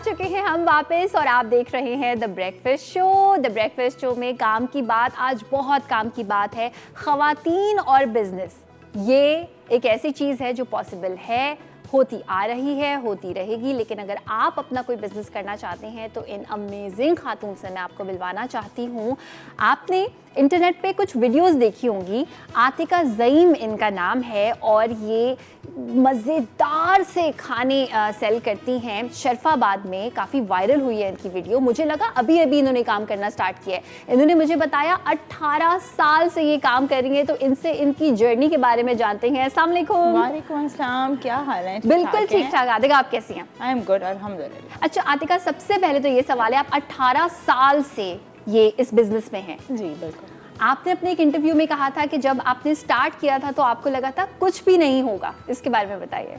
चुके हैं हम वापस और आप देख रहे हैं the breakfast show. The breakfast show में काम की बात, आज बहुत काम की बात है, ख़वातीन और बिजनेस। ये एक ऐसी चीज़ है जो पॉसिबल है, होती आ रही है, होती रहेगी, लेकिन अगर आप अपना कोई बिजनेस करना चाहते हैं तो इन अमेजिंग खातून से मैं आपको मिलवाना चाहती हूँ। आपने इंटरनेट पे कुछ वीडियोस देखी होंगी, आतिका ज़ईम इनका नाम है और ये मज़ेदार से खाने सेल करती हैं। शरफाबाद में काफ़ी वायरल हुई है इनकी वीडियो। मुझे लगा अभी अभी इन्होंने काम करना स्टार्ट किया है। इन्होंने मुझे बताया 18 साल से ये काम कर रही हैं, तो इनसे इनकी जर्नी के बारे में जानते हैं। अस्सलाम वालेकुम। वालेकुम अस्सलाम, क्या हाल है? बिल्कुल ठीक ठाक। आतिका आप कैसी हैं? आई एम गुड अल्हम्दुलिल्लाह। अच्छा आतिका, सबसे पहले तो ये सवाल है, आप 18 साल से ये इस बिजनेस में हैं। जी बिल्कुल। आपने अपने एक इंटरव्यू में कहा था कि जब आपने स्टार्ट किया था तो आपको लगा था कुछ भी नहीं होगा, इसके बारे में बताइए।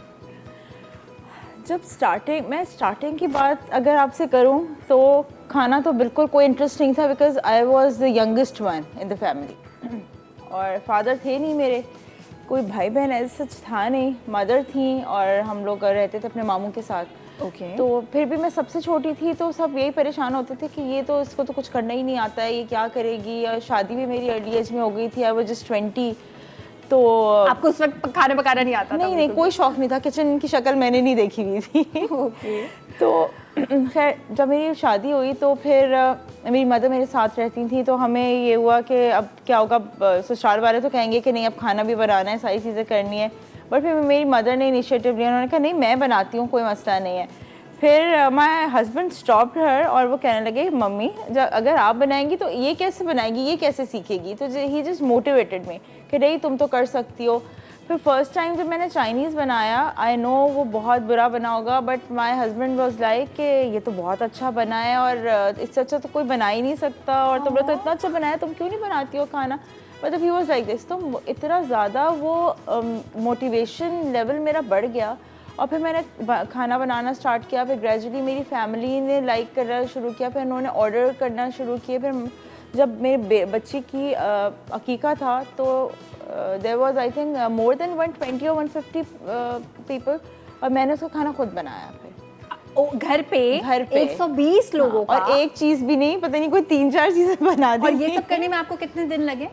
जब स्टार्टिंग की बात अगर आपसे करूं तो खाना तो बिल्कुल कोई इंटरेस्ट नहीं था, because I was the youngest one in the family और फादर थे नहीं मेरे, कोई भाई बहन ऐसा सच था नहीं, मदर थी और हम लोग रहते थे अपने मामू के साथ। तो फिर भी मैं सबसे छोटी थी तो सब यही परेशान होते थे कि ये तो इसको तो कुछ करना ही नहीं आता है, ये क्या करेगी। और शादी भी मेरी अर्ली एज में हो गई थी, आई वाज जस्ट 20। तो आपको उस वक्त खाना पकाना नहीं आता था? नहीं, कोई शौक नहीं था, किचन की शक्ल मैंने नहीं देखी हुई थी। तो खैर जब मेरी शादी हुई तो फिर मेरी मदर मेरे साथ रहती थी, तो हमें ये हुआ कि अब क्या होगा, ससुराल वाले तो कहेंगे कि नहीं अब खाना भी बनाना है, सारी चीज़ें करनी है। बट फिर मेरी मदर ने इनिशिएटिव लिया, उन्होंने कहा नहीं मैं बनाती हूँ, कोई मसला नहीं है। फिर माय हस्बैंड स्टॉप्ड हर और वो कहने लगे मम्मी अगर आप बनाएंगी तो ये कैसे बनाएगी, ये कैसे सीखेगी। तो ही जस्ट मोटिवेटेड मी कि नहीं तुम तो कर सकती हो। फिर फर्स्ट टाइम जब मैंने चाइनीज़ बनाया, आई नो वो बहुत बुरा बना होगा, but my husband was like कि ये तो बहुत अच्छा बना है और इससे अच्छा तो कोई बना ही नहीं सकता, और तुमने तो इतना अच्छा बनाया, तुम क्यों नहीं बनाती हो खाना। मतलब ही वाज लाइक दिस। तो इतना ज़्यादा वो मोटिवेशन लेवल मेरा बढ़ गया और फिर मैंने खाना बनाना स्टार्ट किया। फिर ग्रेजुअली मेरी फैमिली ने लाइक करना शुरू किया, फिर उन्होंने ऑर्डर करना शुरू किए। फिर जब मेरे बच्चे की अकीका था तो there was I think more than 120 और 150 पीपल, और मैंने उसका खाना खुद बनाया। फिर घर पे 120 लोगों का, और एक चीज़ भी नहीं, पता नहीं कोई 3-4 चीज़ें बना दी। और ये सब करने में आपको कितने दिन लगे?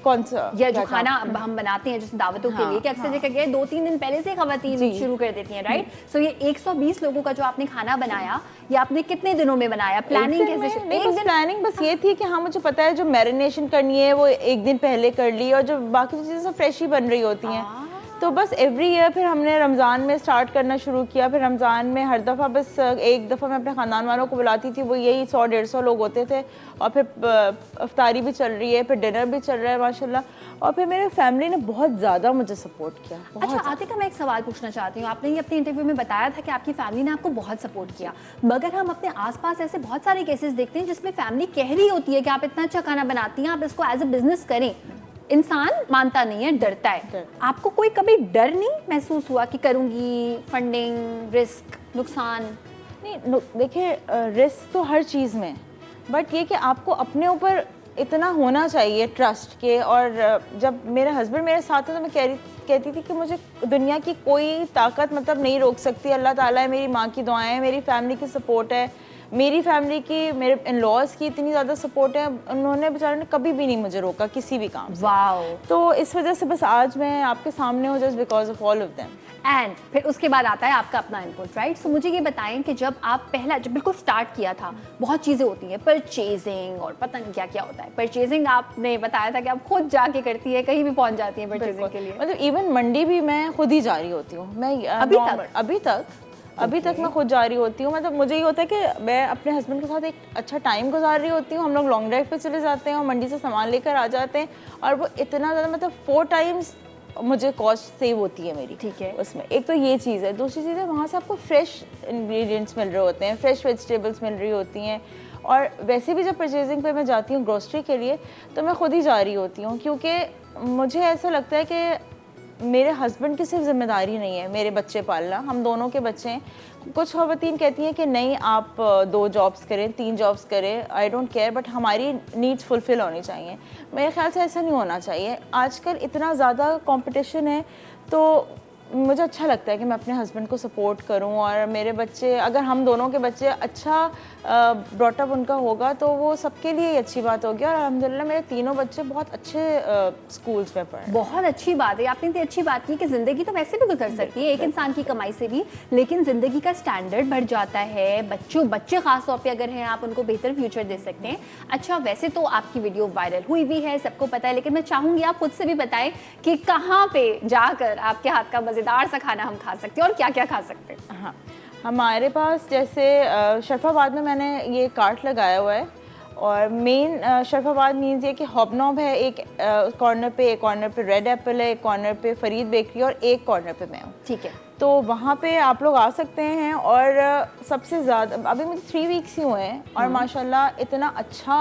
कौन सा या जो खाना हम बनाते हैं जैसे दावतों के लिए, कि अक्सर देखा गया है 2-3 दिन पहले से खवातीन शुरू कर देती हैं, राइट? सो ये 120 लोगों का जो आपने खाना बनाया, ये आपने कितने दिनों में बनाया? प्लानिंग कैसे? प्लानिंग बस ये थी कि हाँ मुझे पता है जो मैरिनेशन करनी है वो एक दिन पहले कर ली, और जो बाकी चीज़ें सब फ्रेश ही बन रही होती हैं। तो बस एवरी ईयर फिर हमने रमज़ान में स्टार्ट करना शुरू किया। फिर रमज़ान में हर दफ़ा बस एक दफ़ा मैं अपने ख़ानदान वालों को बुलाती थी, वो यही 100-150 लोग होते थे, और फिर अफ्तारी भी चल रही है, फिर डिनर भी चल रहा है माशाल्लाह। और फिर मेरे फैमिली ने बहुत ज़्यादा मुझे सपोर्ट किया। अच्छा आतिका, मैं एक सवाल पूछना चाहती हूँ। आपने ये अपने इंटरव्यू में बताया था कि आपकी फैमिली ने आपको बहुत सपोर्ट किया, मगर हम अपने आसपास ऐसे बहुत सारे केसेस देखते हैं जिसमें फैमिली कह रही होती है कि आप इतना अच्छा खाना बनाती हैं, आप इसको एज अ बिजनेस करें। इंसान मानता नहीं है, डरता है। आपको कोई कभी डर नहीं महसूस हुआ कि करूंगी, फंडिंग, रिस्क, नुकसान? नहीं, देखिए रिस्क तो हर चीज़ में, बट ये कि आपको अपने ऊपर इतना होना चाहिए ट्रस्ट के। और जब मेरे हस्बैंड मेरे साथ थे तो मैं कहती थी कि मुझे दुनिया की कोई ताकत मतलब नहीं रोक सकती। अल्लाह ताला है, मेरी माँ की दुआएं हैं, मेरी फैमिली की सपोर्ट है, मेरी फैमिली की, मेरे इन लॉज़ की इतनी ज़्यादा सपोर्ट है। उन्होंने बेचारे ने कभी भी नहीं मुझे रोका किसी भी काम से। वाओ। तो इस वजह से बस आज मैं आपके सामने हूँ, just because of all of them. And फिर उसके बाद आता है आपका अपना इनपुट, राइट? सो मुझे ये बताएं कि जब बिल्कुल स्टार्ट किया था, बहुत चीज़ें होती हैं, परचेजिंग और पता नहीं क्या क्या होता है। परचेजिंग आपने बताया था कि आप खुद जाके करती है, कहीं भी पहुंच जाती है परचेजिंग के लिए। मतलब इवन मंडी भी मैं खुद ही जा रही होती हूँ। मैं अभी तक मैं खुद जा रही होती हूँ। मतलब मुझे ये होता है कि मैं अपने हस्बैंड के साथ एक अच्छा टाइम गुजार रही होती हूँ। हम लोग लॉन्ग ड्राइव पे चले जाते हैं और मंडी से सामान लेकर आ जाते हैं, और वो इतना ज़्यादा मतलब 4 टाइम्स मुझे कॉस्ट सेव होती है मेरी। ठीक है, उसमें एक तो ये चीज़ है। दूसरी चीज़ है वहाँ से आपको फ्रेश इंग्रेडिएंट्स मिल रहे होते हैं, फ्रेश वेजिटेबल्स मिल रही होती हैं। और वैसे भी जब परचेजिंग पे मैं जाती हूँ ग्रोसरी के लिए, तो मैं खुद ही जा रही होती हूँ, क्योंकि मुझे ऐसा लगता है कि मेरे हस्बैंड की सिर्फ जिम्मेदारी नहीं है मेरे बच्चे पालना, हम दोनों के बच्चे हैं। कुछ ख़वातीन कहती हैं कि नहीं आप 2 जॉब्स करें, 3 जॉब्स करें, आई डोंट केयर, बट हमारी नीड्स फुलफ़िल होनी चाहिए। मेरे ख्याल से ऐसा नहीं होना चाहिए। आजकल इतना ज़्यादा कंपटीशन है, तो मुझे अच्छा लगता है कि मैं अपने हस्बैंड को सपोर्ट करूं और मेरे बच्चे, अगर हम दोनों के बच्चे अच्छा ब्रॉटअप उनका होगा तो वो सबके लिए ही अच्छी बात होगी। और अल्हम्दुलिल्लाह मेरे तीनों बच्चे बहुत अच्छे स्कूल्स में पढ़े। बहुत अच्छी बात है, आपने इतनी अच्छी बात की कि ज़िंदगी तो वैसे भी गुजर सकती है एक इंसान की कमाई से भी, लेकिन ज़िंदगी का स्टैंडर्ड बढ़ जाता है। बच्चे ख़ास तौर पे अगर हैं, आप उनको बेहतर फ्यूचर दे सकते हैं। अच्छा, वैसे तो आपकी वीडियो वायरल हुई भी है, सबको पता है, लेकिन मैं चाहूँगी आप खुद से भी बताएं कि कहाँ पे जाकर आपके हाथ का मज़ेदार सा खाना हम खा सकते हैं और क्या क्या खा सकते हैं। हाँ, हमारे पास जैसे शरफाबाद में मैंने ये कार्ट लगाया हुआ है और मेन शरफाबाद मीन्स ये कि हॉबनॉब है, एक कॉर्नर पे रेड एप्पल है, एक कॉर्नर पे फरीद बेकरी और एक कॉर्नर पे मैं हूँ। ठीक है, तो वहाँ पे आप लोग आ सकते हैं। और सबसे ज़्यादा अभी मुझे 3 वीक्स ही हुए हैं और माशाल्लाह इतना अच्छा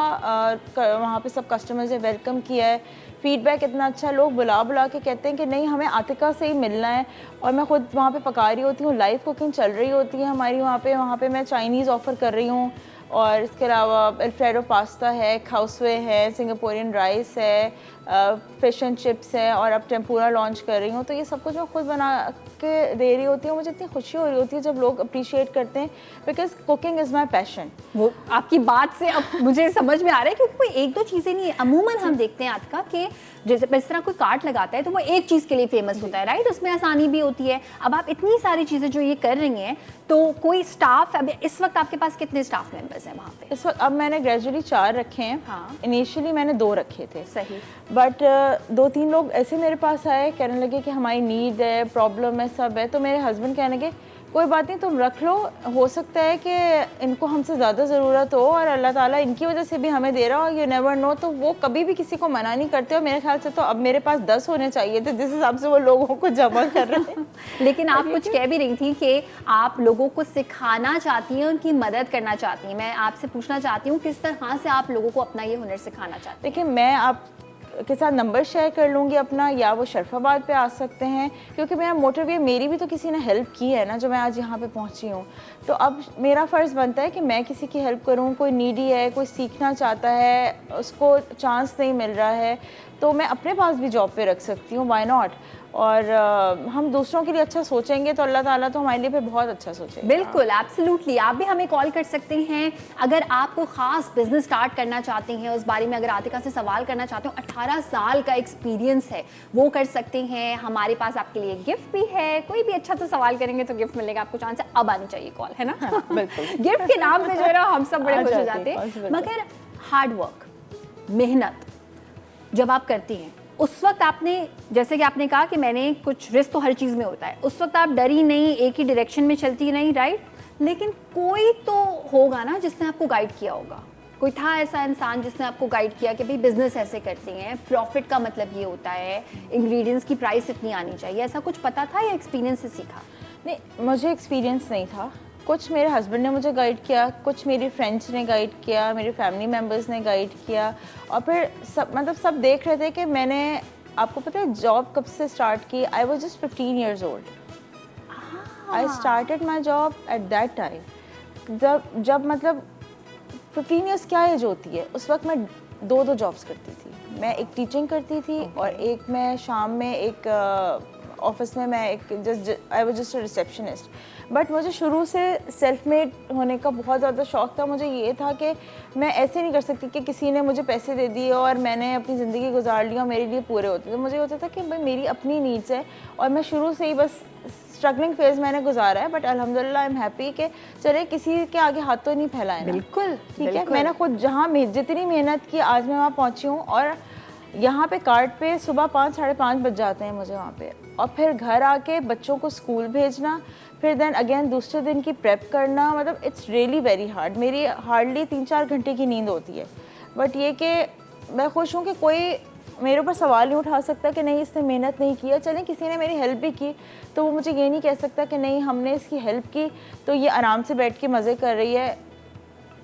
वहाँ पे सब कस्टमर्स ने वेलकम किया है, फीडबैक इतना अच्छा, लोग बुला के कहते हैं कि नहीं हमें आतिका से ही मिलना है। और मैं खुद वहाँ पे पका रही होती हूँ, लाइव कुकिंग चल रही होती है हमारी वहाँ पे मैं चाइनीज़ ऑफ़र कर रही हूँ और इसके अलावा अल्फ्रेडो पास्ता है, खाउसवे है, सिंगापुरियन राइस है, फ़िश एंड चिप्स है और अब टेम्पुरा लॉन्च कर रही हूँ। तो ये सब कुछ मैं खुद बना के दे रही होती हूँ। मुझे इतनी खुशी हो रही होती है जब लोग अप्रिशिएट करते हैं, because cooking is my passion. वो आपकी बात से अब मुझे समझ में आ रहा है, क्योंकि कोई एक दो चीज़ें नहीं है। अमूमन हम देखते हैं आज का कि जैसे इस तरह कोई कार्ट लगाता है तो वो एक चीज़ के लिए फेमस होता है, राइट? उसमें आसानी भी होती है। अब आप इतनी सारी चीज़ें जो ये कर रही हैं, तो कोई स्टाफ, अब इस वक्त आपके पास कितने स्टाफ मेंबर्स हैं वहाँ पे? इस वक्त अब मैंने ग्रेजुअली 4 रखे हैं। हाँ, इनिशियली मैंने 2 रखे थे। सही। बट 2-3 लोग ऐसे मेरे पास आए, कहने लगे कि हमारी नीड है, प्रॉब्लम है, सब है। तो मेरे हस्बैंड कहने लगे कोई बात नहीं, तुम रख लो, हो सकता है कि इनको हमसे ज़्यादा ज़रूरत हो और अल्लाह ताला इनकी वजह से भी हमें दे रहा हो, यू नेवर नो। तो वो कभी भी किसी को मना नहीं करते। और मेरे ख्याल से तो अब मेरे पास 10 होने चाहिए थे, जिस हिसाब से वो लोगों को जमा कर रहे हैं। लेकिन आप कुछ कह भी रही थी कि आप लोगों को सिखाना चाहती हैं, उनकी मदद करना चाहती हैं। मैं आपसे पूछना चाहती हूँ किस तरह से आप लोगों को अपना ये हुनर सिखाना चाहती हैं? देखिए, मैं आप के साथ नंबर शेयर कर लूँगी अपना, या वो शरफाबाद पे आ सकते हैं, क्योंकि मेरा मोटिव, मेरी भी तो किसी ने हेल्प की है ना, जो मैं आज यहाँ पे पहुँची हूँ। तो अब मेरा फ़र्ज़ बनता है कि मैं किसी की हेल्प करूँ। कोई नीडी है, कोई सीखना चाहता है, उसको चांस नहीं मिल रहा है, तो मैं अपने पास भी जॉब पे रख सकती हूँ, व्हाई नॉट। और हम दूसरों के लिए अच्छा सोचेंगे तो अल्लाह ताला तो हमारे लिए फिर बहुत अच्छा सोचेगा। बिल्कुल, एब्सोल्युटली। आप भी हमें कॉल कर सकते हैं अगर आप कोई ख़ास बिजनेस स्टार्ट करना चाहते हैं, उस बारे में अगर आतिका से सवाल करना चाहते हो। 18 साल का एक्सपीरियंस है, वो कर सकते हैं। हमारे पास आपके लिए गिफ्ट भी है, कोई भी अच्छा सा सवाल करेंगे तो गिफ्ट मिलेगा आपको। चांस है, अब आनी चाहिए कॉल, है ना? हाँ, बिल्कुल। गिफ्ट के नाम पे जो है ना हम सब बड़े खुश हो जाते हैं। मगर हार्ड वर्क, मेहनत जब आप करती हैं, उस वक्त आपने, जैसे कि आपने कहा कि मैंने कुछ रिस्क तो हर चीज़ में होता है, उस वक्त आप डरी नहीं, एक ही डायरेक्शन में चलती नहीं, राइट? लेकिन कोई तो होगा ना जिसने आपको गाइड किया होगा। कोई था ऐसा इंसान जिसने आपको गाइड किया कि भाई बिजनेस ऐसे करते हैं, प्रॉफिट का मतलब ये होता है, इंग्रेडिएंट्स की प्राइस इतनी आनी चाहिए। ऐसा कुछ पता था या एक्सपीरियंस से सीखा? नहीं, मुझे एक्सपीरियंस नहीं था। कुछ मेरे हस्बैंड ने मुझे गाइड किया, कुछ मेरी फ्रेंड्स ने गाइड किया, मेरे फैमिली मेम्बर्स ने गाइड किया। और फिर सब देख रहे थे कि मैंने, आपको पता है जॉब कब से स्टार्ट की? I was just 15 years old. I started my job at that time. जब मतलब 15 years क्या एज होती है? उस वक्त मैं 2 जॉब्स करती थी। मैं एक टीचिंग करती थी और एक मैं शाम में एक ऑफिस में मैं एक I was just a receptionist. But मुझे शुरू से सेल्फ मेड होने का बहुत ज़्यादा शौक़ था। मुझे ये था कि मैं ऐसे नहीं कर सकती कि किसी ने मुझे पैसे दे दिए और मैंने अपनी ज़िंदगी गुजार ली और मेरे लिए पूरे होते थे। मुझे होता था कि भाई मेरी अपनी नीड्स है और मैं शुरू से ही बस स्ट्रगलिंग फेज़ मैंने गुजारा है। बट अल्हम्दुलिल्लाह आई एम हैप्पी कि चले किसी के आगे हाथ तो नहीं फैलाए ना। बिल्कुल, ठीक है। मैंने खुद जहाँ जितनी मेहनत की आज मैं वहाँ पहुँची हूँ। और यहाँ पे कार्ट पे सुबह 5 साढ़े 5 बज जाते हैं मुझे वहाँ पे, और फिर घर आके बच्चों को स्कूल भेजना, फिर देन अगेन दूसरे दिन की प्रेप करना। मतलब इट्स रियली वेरी हार्ड। मेरी हार्डली 3-4 घंटे की नींद होती है। बट ये कि मैं खुश हूँ कि कोई मेरे ऊपर सवाल नहीं उठा सकता कि नहीं इसने मेहनत नहीं किया। चलें किसी ने मेरी हेल्प भी की तो वो मुझे ये नहीं कह सकता कि नहीं हमने इसकी हेल्प की तो ये आराम से बैठ के मज़े कर रही है।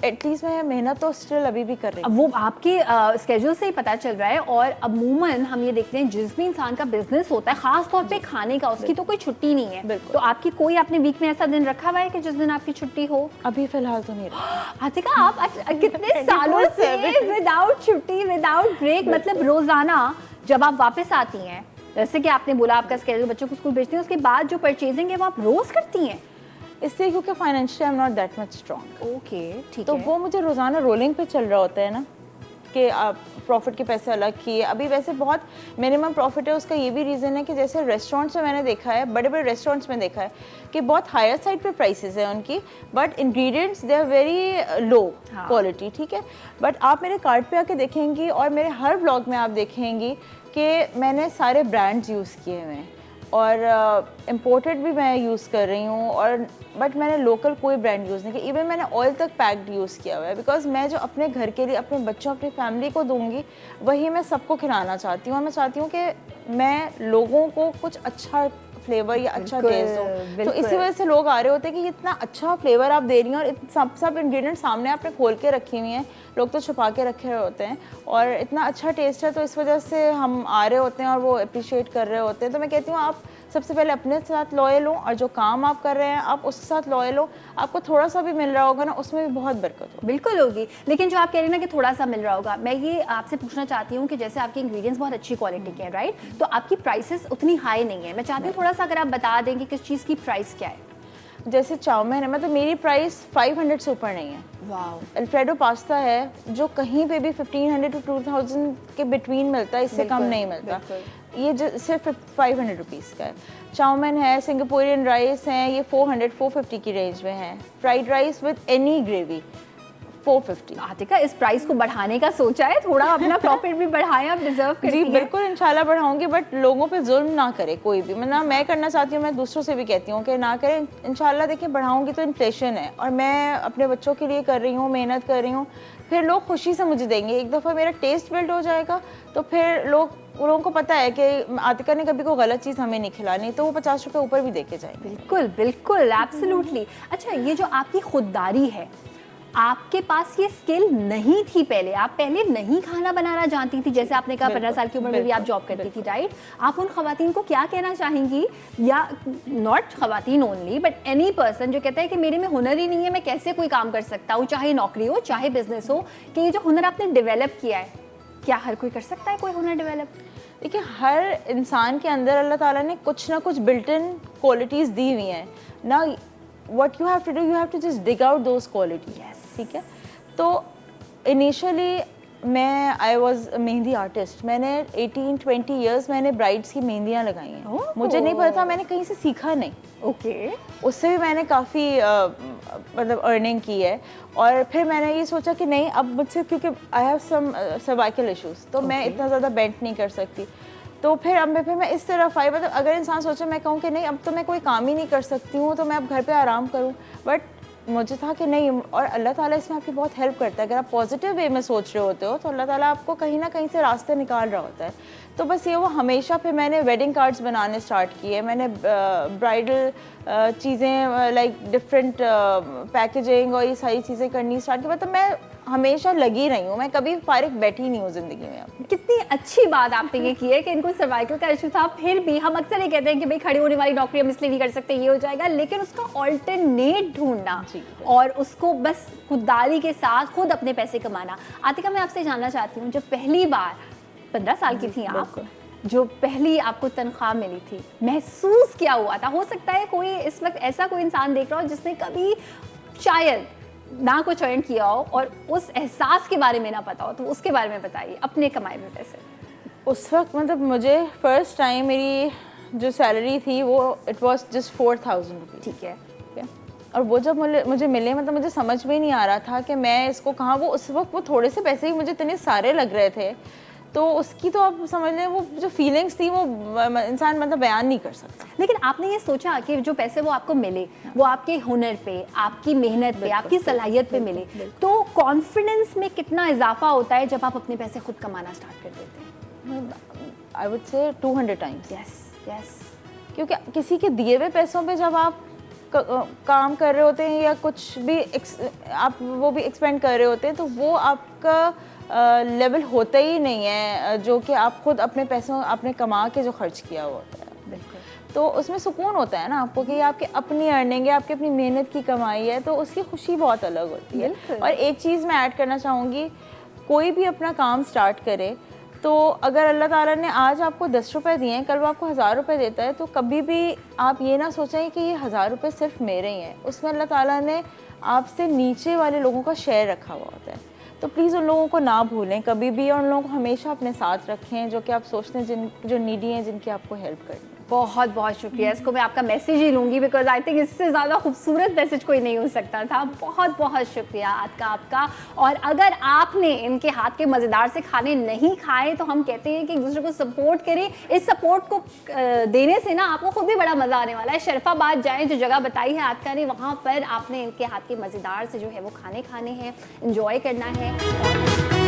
एटलीस्ट मैं मेहनत तो स्टिल अभी भी कर रही हूँ। वो आपके स्केड्यूल से ही पता चल रहा है। और अमूमन हम ये देखते हैं जिस भी इंसान का बिजनेस होता है, खास तौर पे खाने का, उसकी तो कोई छुट्टी नहीं है। तो आपकी कोई, आपने वीक में ऐसा दिन रखा हुआ है कि जिस दिन आपकी छुट्टी हो? अभी फिलहाल तो नहीं रखा। आतिका, आप कितने सालों से विदाउट छुट्टी, विदाउट ब्रेक, मतलब रोजाना जब आप वापस आती हैं जैसे कि आपने बोला आपका स्केड्यूल, बच्चों को स्कूल भेजते हैं, उसके बाद जो परचेजिंग है वो आप रोज करती हैं? इसलिए क्योंकि financially I am not that much strong. Okay, ठीक तो है। वो मुझे रोज़ाना रोलिंग पे चल रहा होता है ना, कि आप प्रॉफिट के पैसे अलग किए। अभी वैसे बहुत मिनिमम प्रॉफिट है, उसका ये भी रीज़न है कि जैसे रेस्टोरेंट्स में मैंने देखा है, बड़े बड़े रेस्टोरेंट्स में देखा है कि बहुत हायर साइड पे प्राइसेस हैं उनकी, but ingredients they are very low quality, ठीक है। बट आप मेरे कार्ट पे आके देखेंगी और मेरे हर व्लॉग में आप देखेंगी कि मैंने सारे ब्रांड्स यूज़ किए हुए हैं और इम्पोर्टेड भी मैं यूज़ कर रही हूँ, और बट मैंने लोकल कोई ब्रांड यूज़ नहीं किया। इवन मैंने ऑयल तक पैक्ड यूज़ किया हुआ है, बिकॉज मैं जो अपने घर के लिए, अपने बच्चों, अपनी फैमिली को दूंगी वही मैं सबको खिलाना चाहती हूँ। और मैं चाहती हूँ कि मैं लोगों को कुछ अच्छा फ्लेवर या अच्छा टेस्ट हो। तो इसी वजह से लोग आ रहे होते हैं कि इतना अच्छा फ्लेवर आप दे रही हैं और सब इंग्रेडिएंट सामने आपने खोल के रखी हुई हैं, लोग तो छुपा के रखे हुए होते हैं, और इतना अच्छा टेस्ट है, तो इस वजह से हम आ रहे होते हैं और वो अप्रिशिएट कर रहे होते हैं। तो मैं कहती हूँ आप सबसे पहले अपने साथ लॉयल हो, और जो काम आप कर रहे हैं आप उसके साथ लॉयल हो। आपको थोड़ा सा भी मिल रहा होगा ना, उसमें भी बहुत बरकत हो। बिल्कुल होगी, लेकिन जो आप कह रही हैं ना कि थोड़ा सा मिल रहा होगा, मैं ये आपसे पूछना चाहती हूँ कि जैसे आपके इंग्रेडिएंट्स बहुत अच्छी क्वालिटी के हैं, राइट, तो आपकी प्राइसेस उतनी हाई नहीं है। मैं चाहती हूँ थोड़ा सा अगर आप बता दें कि किस चीज़ की प्राइस क्या है। जैसे चाउमीन है, मतलब मेरी प्राइस 500 से ऊपर नहीं है। वाओ। अल्फ्रेडो पास्ता है जो कहीं पे भी 1500 to 2000 के बिटवीन मिलता है, इससे कम नहीं मिलता। ये जो सिर्फ 500 रुपीज़ का है। चाउमीन है, सिंगापुरियन राइस हैं, ये 400-450 की रेंज में है। Fried rice with any gravy 450। Atika, इस प्राइस को बढ़ाने का सोचा है? थोड़ा अपना प्रॉफिट भी बढ़ाएं, आप डिजर्व करती हैं। जी बिल्कुल, इंशाल्लाह बढ़ाऊंगी, बट लोगों पे जुल्म ना करे कोई भी। मतलब मैं करना चाहती हूँ, मैं दूसरों से भी कहती हूँ कि ना करें। इंशाल्लाह देखिए बढ़ाऊंगी तो इन्फ्लेशन है, और मैं अपने बच्चों के लिए कर रही हूँ, मेहनत कर रही हूँ, फिर लोग खुशी से मुझे देंगे। एक दफ़ा मेरा टेस्ट बिल्ड हो जाएगा तो फिर लोगों को पता है कि आतिका ने कभी कोई गलत चीज़ हमें नहीं खिलानी, तो वो 50 रुपये ऊपर भी देके जाएंगे। बिल्कुल बिल्कुल, एब्सोल्युटली। अच्छा, ये जो आपकी खुददारी है, आपके पास ये स्किल नहीं थी पहले? आप पहले नहीं खाना बनाना जानती थी? जैसे आपने कहा 15 साल की उम्र में भी आप जॉब करती थी, राइट? आप उन खवातीन को क्या कहना चाहेंगी, या नॉट खवातीन ओनली बट एनी पर्सन जो कहता है कि मेरे में हुनर ही नहीं है, मैं कैसे कोई काम कर सकता हूँ, चाहे नौकरी हो चाहे बिजनेस हो, कि ये जो हुनर आपने डेवलप किया है, क्या हर कोई कर सकता है कोई हुनर डेवलप? देखिए, हर इंसान के अंदर अल्लाह ताला ने कुछ ना कुछ बिल्ट इन क्वालिटीज़ दी हुई हैं ना। what you have to do, you have to just dig out those qualities। yes, ठीक है। तो इनिशियली मैं आई वॉज मेहंदी आर्टिस्ट। मैंने 18-20 ईयर्स मैंने ब्राइड्स की मेहंदियाँ लगाई हैं। मुझे नहीं पता था, मैंने कहीं से सीखा नहीं। ओके। उससे भी मैंने काफ़ी मतलब अर्निंग की है। और फिर मैंने ये सोचा कि नहीं, अब मुझसे, क्योंकि I have some cervical issues, तो मैं इतना ज़्यादा बेंट नहीं कर सकती। तो फिर मैं इस तरफ आई। मतलब अगर इंसान सोचे, मैं कहूँ कि नहीं अब तो मैं कोई काम ही नहीं कर सकती हूँ, तो मैं अब घर पे आराम करूँ, बट मुझे था कि नहीं, और अल्लाह ताला इसमें आपकी बहुत हेल्प करता है। अगर आप पॉजिटिव वे में सोच रहे होते हो तो अल्लाह ताला आपको कहीं ना कहीं से रास्ते निकाल रहा होता है। तो बस ये वो हमेशा। फिर मैंने वेडिंग कार्ड्स बनाने स्टार्ट किए, मैंने ब्राइडल चीज़ें लाइक डिफरेंट पैकेजिंग और ये सारी चीज़ें करनी स्टार्ट की। मतलब मैं हमेशा लगी रही हूँ, मैं कभी फारिग बैठी नहीं हूँ ज़िंदगी में। कितनी अच्छी बात आपने ये की है कि इनको सर्वाइकल का इशू था, फिर भी हम अक्सर ये कहते हैं कि भाई खड़ी होने वाली नौकरी हम इसलिए नहीं कर सकते, ये हो जाएगा, लेकिन उसका ऑल्टरनेट ढूंढना और उसको बस खुददारी के साथ खुद अपने पैसे कमाना। आतिका, मैं आपसे जानना चाहती हूँ, जब पहली बार 15 साल की थी आप, जो पहली आपको तनख्वाह मिली थी, महसूस क्या हुआ था? हो सकता है कोई इस वक्त ऐसा कोई इंसान देख रहा हो जिसने कभी शायद ना कुछ अर्न किया हो और उस एहसास के बारे में ना पता हो, तो उसके बारे में बताइए, अपने कमाए हुए पैसे। उस वक्त मतलब मुझे फर्स्ट टाइम मेरी जो सैलरी थी वो इट वाज जस्ट 4000 रुपीज़। ठीक है। और वो जब मुझे मिले, मतलब मुझे समझ में नहीं आ रहा था कि मैं इसको कहाँ, वो उस वक्त वो थोड़े से पैसे ही मुझे इतने सारे लग रहे थे, तो उसकी तो आप समझ लें, वो जो फीलिंग्स थी वो इंसान मतलब बयान नहीं कर सकता। लेकिन आपने ये सोचा कि जो पैसे वो आपको मिले वो आपके हुनर पे, आपकी मेहनत पे, आपकी सलाहियत पे मिले, तो कॉन्फिडेंस में कितना इजाफा होता है जब आप अपने पैसे खुद कमाना स्टार्ट कर देते हैं? I would say 200 times. Yes. क्योंकि किसी के दिए हुए पैसों पे जब आप काम कर रहे होते हैं या कुछ भी आप वो भी एक्सपेंड कर रहे होते हैं, तो वो आपका लेवल होता ही नहीं है जो कि आप खुद अपने पैसों आपने कमा के जो खर्च किया हुआ होता है। बिल्कुल। तो उसमें सुकून होता है ना आपको कि आपकी अपनी अर्निंग है, आपकी अपनी मेहनत की कमाई है, तो उसकी खुशी बहुत अलग होती है। और एक चीज़ मैं ऐड करना चाहूँगी, कोई भी अपना काम स्टार्ट करे तो अगर अल्लाह ताला ने आज आपको 10 रुपए दिए हैं, कल वो आपको 1000 रुपए देता है, तो कभी भी आप ये ना सोचें कि ये 1000 रुपए सिर्फ मेरे ही हैं। उसमें अल्लाह ताला ने आपसे नीचे वाले लोगों का शेयर रखा हुआ होता है। तो प्लीज़ उन लोगों को ना भूलें कभी भी, और उन लोगों को हमेशा अपने साथ रखें जो कि आप सोचते हैं जो नीडी हैं, जिनकी आपको हेल्प करनी है। बहुत बहुत शुक्रिया, इसको मैं आपका मैसेज ही लूँगी, बिकॉज आई थिंक इससे ज़्यादा खूबसूरत मैसेज कोई नहीं हो सकता था। बहुत बहुत शुक्रिया आपका। और अगर आपने इनके हाथ के मज़ेदार से खाने नहीं खाए तो हम कहते हैं कि एक दूसरे को सपोर्ट करें। इस सपोर्ट को देने से ना आपको खुद भी बड़ा मज़ा आने वाला है। शरफाबाद जाएँ, जो जगह बताई है आतका ने, वहाँ पर आपने इनके हाथ के मज़ेदार से जो है वो खाने हैं, इंजॉय करना है।